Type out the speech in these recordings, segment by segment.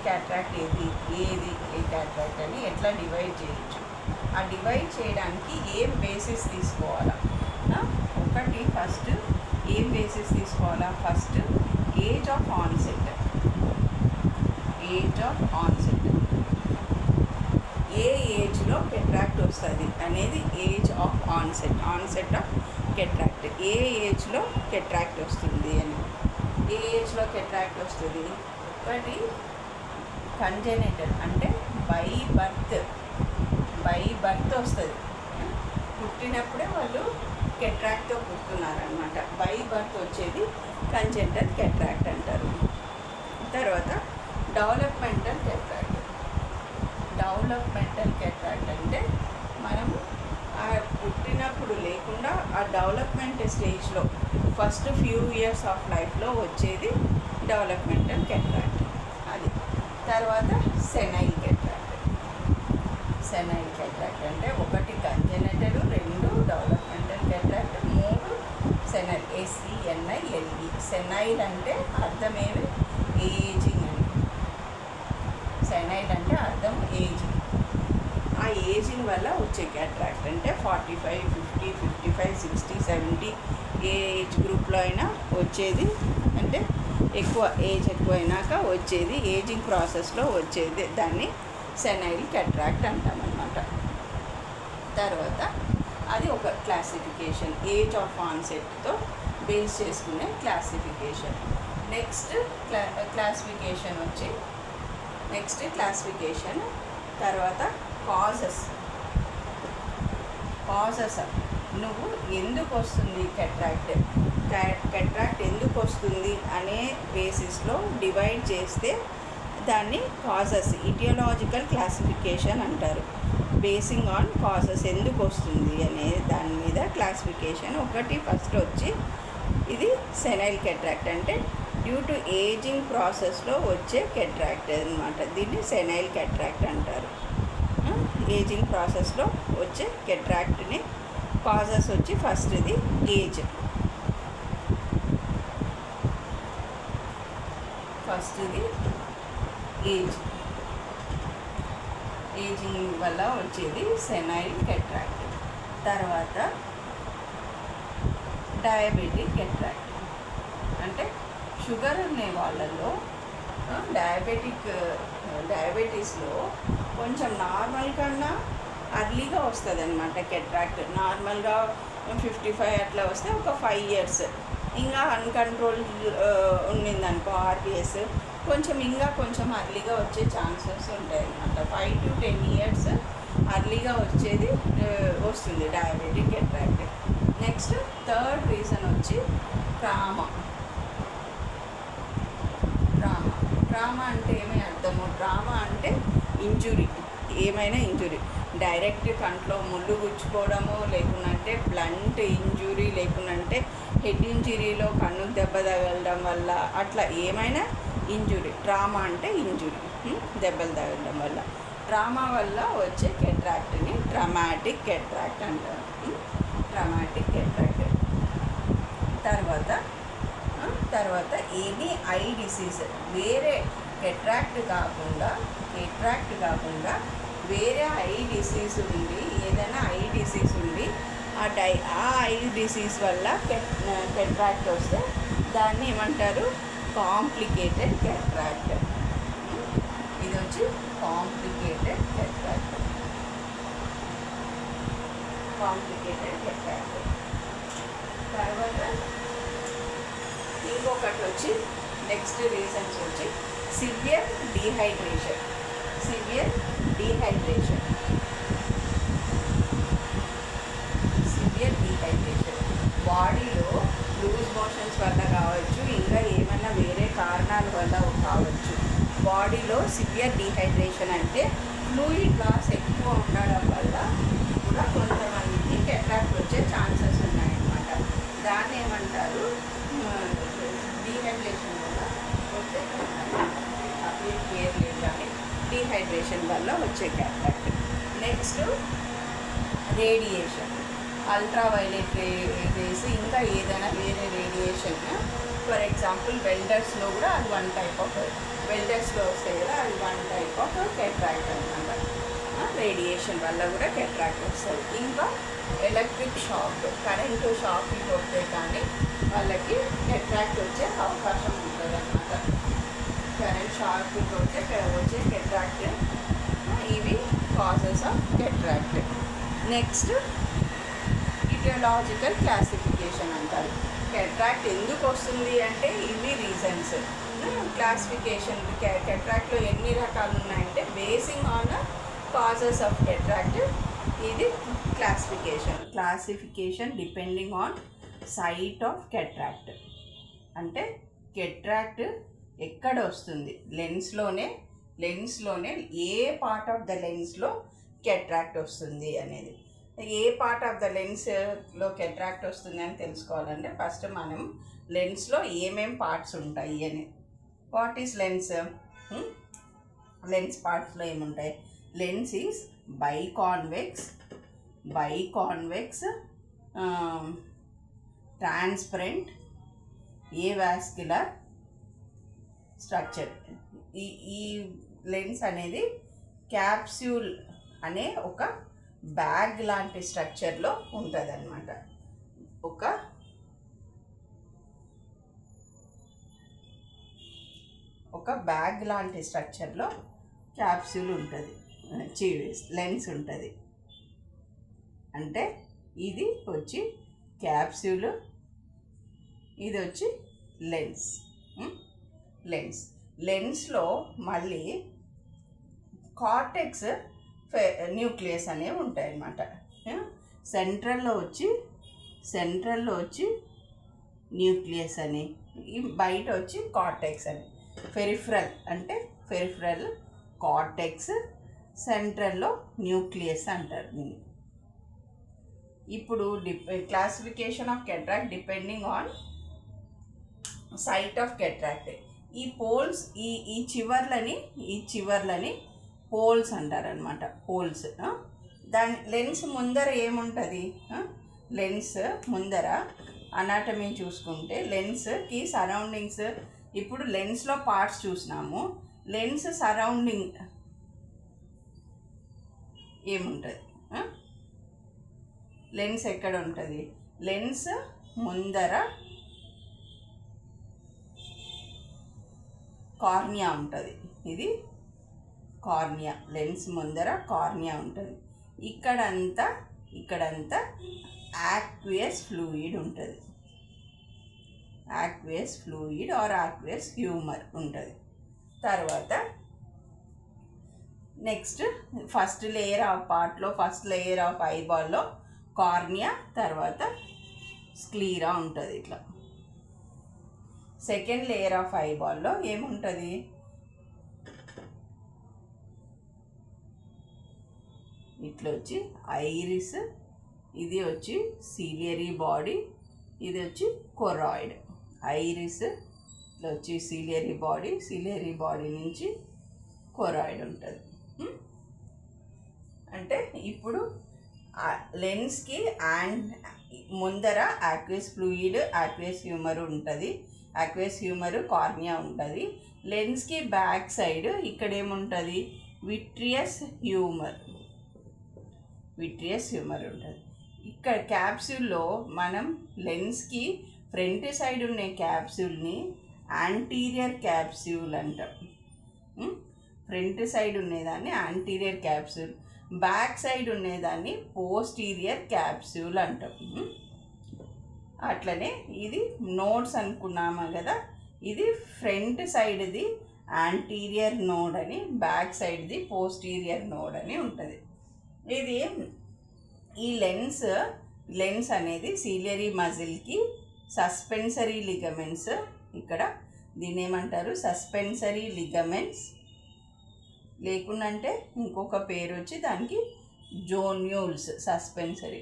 Cataract ఏ cataract అని ఎట్లా divide చేయొచ్చు, ఆ డివైడ్ చేయడానికి ఏం బేసిస్ తీసుకోవాలా? ఒకటి ఫస్ట్ ఏం బేసిస్ తీసుకోవాలా? First age of onset. ఏ ఏజ్లో కెట్రాక్ట్ వస్తుంది అనేది age of onset of cataract. ఏ ఏజ్లో కెట్రాక్ట్ వస్తుంది అని, ఏ ఏజ్లో కెట్రాక్ట్ వస్తుంది? ఒకటి కంజెనిటల్, అంటే బై బర్త్ వస్తుంది. పుట్టినప్పుడే వాళ్ళు కెట్రాక్ట్తో పుట్టున్నారనమాట. బై బర్త్ వచ్చేది కంజెనిటల్ కెట్రాక్ట్ అంటారు. తర్వాత డెవలప్మెంటల్ కెట్రాక్ట్ అంటే మనము ఆ పుట్టినప్పుడు లేకుండా ఆ డెవలప్మెంట్ స్టేజ్లో ఫస్ట్ ఫ్యూ ఇయర్స్ ఆఫ్ లైఫ్లో వచ్చేది డెవలప్మెంటల్ కెట్రాక్ట్ అది. తర్వాత సెనైల్ కెట్రాక్ట్ అంటే ఒకటి కంజెనిటల్, రెండు డెవలప్మెంటల్ కెట్రాక్ట్, మూడు సెనైల్, SENILE. సెనైల్ అంటే అర్థమేమి? ఏజింగ్ అని. సెనైల్ అంటే అర్థం ఏజింగ్. ఆ ఏజింగ్ వల్ల వచ్చే క్యాట్రాక్ట్ అంటే 45, 50, 55, 60, 70 ఏ ఏజ్ గ్రూప్లో అయినా వచ్చేది, అంటే ఏజ్ ఎక్కువైనాక వచ్చేది, ఏజింగ్ ప్రాసెస్లో వచ్చేది, దాన్ని సెనైల్ క్యాట్రాక్ట్ అంటామన్నమాట. తర్వాత అది ఒక క్లాసిఫికేషన్, ఏజ్ ఆఫ్ ఆన్సెట్తో బేస్ చేసుకునే క్లాసిఫికేషన్. నెక్స్ట్ క్లాసిఫికేషన్ తర్వాత కాజెస్. నువ్వు ఎందుకు వస్తుంది కెట్రాక్ట్ ఎందుకు వస్తుంది అనే బేసిస్లో డివైడ్ చేస్తే దాన్ని కాజెస్, ఇటియోలాజికల్ క్లాసిఫికేషన్ అంటారు. బేసింగ్ ఆన్ కాజెస్, ఎందుకు వస్తుంది అనే దాని మీద క్లాసిఫికేషన్. ఒకటి ఫస్ట్ వచ్చి ఇది సెనైల్ కెట్రాక్ట్, అంటే డ్యూ టు ఏజింగ్ ప్రాసెస్లో వచ్చే కెట్రాక్ట్ అనమాట. దీన్ని సెనైల్ కెట్రాక్ట్ అంటారు. ఏజింగ్ ప్రాసెస్లో వచ్చే కెట్రాక్ట్ని కాజెస్ వచ్చి ఫస్ట్ది ఏజ్. ఏజింగ్ వల్ల వచ్చేది సెనైల్ కెట్రాక్ట్. తర్వాత డయాబెటిక్ కెట్రాక్ట్, అంటే షుగర్ ఉండే వాళ్ళల్లో డయాబెటీస్లో కొంచెం నార్మల్ కన్నా అర్లీగా వస్తుంది అనమాట కెట్రాక్ట్. నార్మల్గా 55 అట్లా వస్తే ఒక 5 years, ఇంకా అన్కంట్రోల్ ఉండిందనుకో RBS కొంచెం అర్లీగా వచ్చే ఛాన్సెస్ ఉంటాయి అన్నమాట. 5 to 10 years అర్లీగా వస్తుంది diabetic cataract. Next third reason వచ్చి ట్రామా అంటే ఏమీ అర్థము? ట్రామా అంటే ఇంజురీ, ఏమైనా ఇంజురీ, డైరెక్ట్ కంట్లో ముళ్ళు గుచ్చుకోవడము, లేకుంటే బ్లంట్ ఇంజురీ, లేకుంటే హెడ్ ఇంజురీలో కన్నుకు దెబ్బ తగలడం వల్ల, అట్లా ఏమైనా ఇంజురీ. ట్రామా అంటే ఇంజురీ, దెబ్బలు తగలడం వల్ల. ట్రామా వల్ల వచ్చే కెట్రాక్ట్ని ట్రామాటిక్ కెట్రాక్ట్ అంటారు. తర్వాత ఎనీ ఐ డిసీజ్, వేరే కెట్రాక్ట్ కాకుండా వేరే ఐ డిసీజ్ ఉండి, ఏదైనా ఐ డిసీజ్ ఉండి ఆ ఐ డిసీజ్ వల్ల కెట్రాక్ట్ వస్తే దాన్ని ఏమంటారు? Complicated cataract. ఇది వచ్చి కాంప్లికేటెడ్ కెట్రాక్ట్. తర్వాత ఇంకొకటి వచ్చి నెక్స్ట్ రీజన్స్ వచ్చి సివియర్ డీహైడ్రేషన్. బాడీలో లూజ్ మోషన్స్ వల్ల కావచ్చు, ఇంకా ఏమైనా వేరే కారణాల వల్ల కావచ్చు. బాడీలో సివియర్ డీహైడ్రేషన్ అంటే ఫ్లూయిడ్ లాస్ ఎక్కువ ఉండడం వల్ల కూడా కొంతమందికి కెట్రాక్ట్ వచ్చే ఛాన్సెస్ ఉన్నాయన్నమాట. దాన్ని ఏమంటారు? డీహైడ్రేషన్ వల్ల వచ్చే కేర్ లేదు కానీ డీహైడ్రేషన్ వల్ల వచ్చే cataract. Next radiation, ultraviolet race, ఇంకా ఏదైనా వేరే రేడియేషన్ ఫర్ ఎగ్జాంపుల్ వెల్డర్స్లో కూడా అది వన్ టైప్ ఆఫ్, వెల్డర్స్లో వస్తాయి కదా, అది వన్ టైప్ ఆఫ్ కెట్రాక్ట్ అనమాట. రేడియేషన్ వల్ల కూడా కెట్రాక్ట్ వస్తుంది. ఇంకా ఎలక్ట్రిక్ షాక్, కరెంటు షాక్లు కొడితే కానీ వాళ్ళకి కెట్రాక్ట్ వచ్చే అవకాశం ఉంటుంది అన్నమాట. కరెంట్ షాక్ కొడితే వచ్చే కెట్రాక్ట్, ఇవి causes of cataract. Next etiological classification అంటారు. కెట్రాక్ట్ ఎందుకు వస్తుంది అంటే ఇవి రీజన్స్. క్లాసిఫికేషన్ కెట్రాక్ట్లో ఎన్ని రకాలు ఉన్నాయంటే basing on causes of cataract, ఇది classification depending on site of cataract. అంటే కెట్రాక్ట్ ఎక్కడ వస్తుంది, లెన్స్లోనే ఏ పార్ట్ ఆఫ్ ద లెన్స్లో కెట్రాక్ట్ వస్తుంది అనేది. ఏ పార్ట్ ఆఫ్ ద లెన్స్లో కెట్రాక్ట్ వస్తుంది అని తెలుసుకోవాలంటే ఫస్ట్ మనం లెన్స్లో ఏమేం పార్ట్స్ ఉంటాయి అని. What is lens? లెన్స్ పార్ట్స్లో ఏముంటాయి? Lens is biconvex, transparent, avascular structure. ఈ లెన్స్ అనేది క్యాప్స్యూల్ అనే ఒక బ్యాగ్ లాంటి స్ట్రక్చర్లో ఉంటుంది అన్నమాట. ఒక బ్యాగ్ లాంటి స్ట్రక్చర్లో క్యాప్స్యూల్ ఉంటుంది, లెన్స్ ఉంటుంది. అంటే ఇది వచ్చి క్యాప్స్యూల్, ఇది వచ్చి లెన్స్లో మళ్ళీ కార్టెక్స్ న్యూక్లియస్ అనేవి ఉంటాయి అన్నమాట. సెంట్రల్లో వచ్చి న్యూక్లియస్ అని, బయట వచ్చి కార్టెక్స్ అని. పెరిఫరల్ కార్టెక్స్, సెంట్రల్లో న్యూక్లియస్ అంటారు దీన్ని. ఇప్పుడు classification of cataract depending on site of cataract. ఈ పోల్స్, ఈ చివర్లని పోల్స్ అంటారనమాట. పోల్స్. దాని లెన్స్ ముందర ఏముంటుంది? లెన్స్ ముందర అనాటమీ చూసుకుంటే లెన్స్కి సరౌండింగ్స్, ఇప్పుడు లెన్స్లో పార్ట్స్ చూసినాము, లెన్స్ సరౌండింగ్ ఏముంటుంది? లెన్స్ ఎక్కడ ఉంటుంది? లెన్స్ ముందర కార్నియా ఉంటుంది. ఇది కార్నియా, లెన్స్ ముందర కార్నియా ఉంటుంది. ఇక్కడంతా యాక్వియస్ ఫ్లూయిడ్ ఉంటుంది. Aqueous fluid or aqueous humour ఉంటుంది. తర్వాత నెక్స్ట్ ఫస్ట్ లేయర్ ఆఫ్ ఐబాల్లో కార్నియా, తర్వాత స్క్లీరా ఉంటుంది. ఇట్లా సెకండ్ లేయర్ ఆఫ్ ఐబాల్లో ఏముంటుంది? ఇట్లా వచ్చి ఐరిస్, ఇది వచ్చి సిలియరీ బాడీ, ఇది వచ్చి కొరాయిడ్. ఐరిస్ ఇట్లా వచ్చి సిలియరీ బాడీ నుంచి కొరాయిడ్ ఉంటుంది. అంటే ఇప్పుడు లెన్స్కి ముందర యాక్వియస్ ఫ్లూయిడ్, యాక్వియస్ హ్యూమర్ ఉంటుంది. యాక్వియస్ హ్యూమర్ కార్నియా ఉంటుంది. లెన్స్కి బ్యాక్ సైడ్ ఇక్కడ ఏముంటుంది? విట్రియస్ హ్యూమర్ ఉంటుంది. ఇక్కడ క్యాప్సూల్లో మనం లెన్స్కి ఫ్రంట్ సైడ్ ఉన్న క్యాప్సూల్ని యాంటీరియర్ క్యాప్సూల్ అంటాం. ఫ్రంట్ సైడ్ ఉండేదాన్ని యాంటీరియర్ క్యాప్సూల్, బ్యాక్ సైడ్ ఉండేదాన్ని పోస్టీరియర్ క్యాప్సూల్ అంటాం. అట్లనే ఇది నోడ్స్ అనుకున్నాము కదా, ఇది ఫ్రంట్ సైడ్ది యాంటీరియర్ నోడ్ అని, బ్యాక్ సైడ్ది పోస్టీరియర్ నోడ్ అని ఉంటుంది. ఇది ఈ లెన్స్ అనేది సిలియరీ మజిల్కి సస్పెన్సరీ లిగమెంట్స్, ఇక్కడ దీన్ని ఏమంటారు? సస్పెన్సరీ లిగమెంట్స్, లేకుండా అంటే ఇంకొక పేరు వచ్చి దానికి జోన్యూల్స్. సస్పెన్సరీ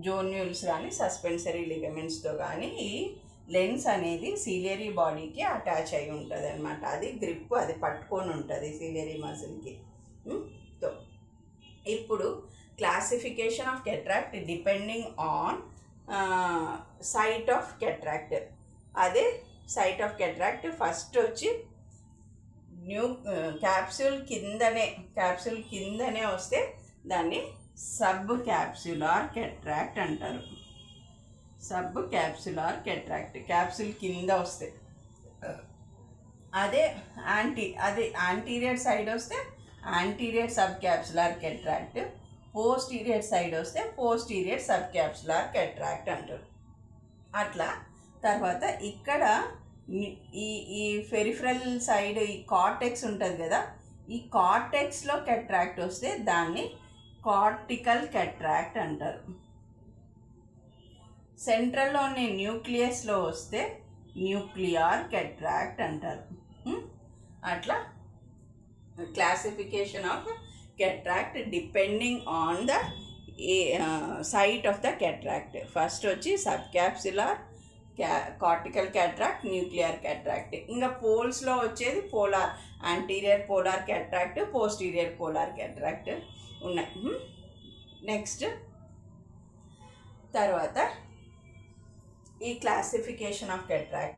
జోన్యూల్స్ కానీ సస్పెన్సరీ లిగమెంట్స్తో కానీ ఈ లెన్స్ అనేది సిలియరీ బాడీకి అటాచ్ అయి ఉంటుంది అనమాట. అది గ్రిప్, అది పట్టుకొని ఉంటుంది సిలియరీ మజిల్కి. ఇప్పుడు classification of cataract depending on site of cataract. అదే సైట్ ఆఫ్ కెట్రాక్ట్. ఫస్ట్ వచ్చి క్యాప్సూల్ కిందనే వస్తే దాన్ని సబ్ క్యాప్సులార్ కెట్రాక్ట్ అంటారు. సబ్ క్యాప్సులార్ కెట్రాక్ట్, క్యాప్సూల్ కింద వస్తే. అదే యాంటీరియర్ సైడ్ వస్తే anterior subcapsular cataract, posterior side వస్తే పోస్టీరియర్ సబ్ క్యాప్సులార్ కెట్రాక్ట్ అంటారు. అట్లా తర్వాత ఇక్కడ ఈ ఫెరిఫరల్ సైడ్ ఈ కార్టెక్స్ ఉంటుంది కదా, ఈ కార్టెక్స్లో కెట్రాక్ట్ వస్తే దాన్ని కార్టికల్ కెట్రాక్ట్ అంటారు. సెంట్రల్లోని న్యూక్లియస్లో వస్తే న్యూక్లియర్ కెట్రాక్ట్ అంటారు. అట్లా classification of cataract depending on the site of the cataract. First వచ్చి sub capsular, cortical cataract, nuclear cataract. ఇంకా పోల్స్లో వచ్చేది polar, anterior polar cataract, posterior polar cataract ఉన్నాయి. నెక్స్ట్ తర్వాత ఈ క్లాసిఫికేషన్ ఆఫ్ కెట్రాక్ట్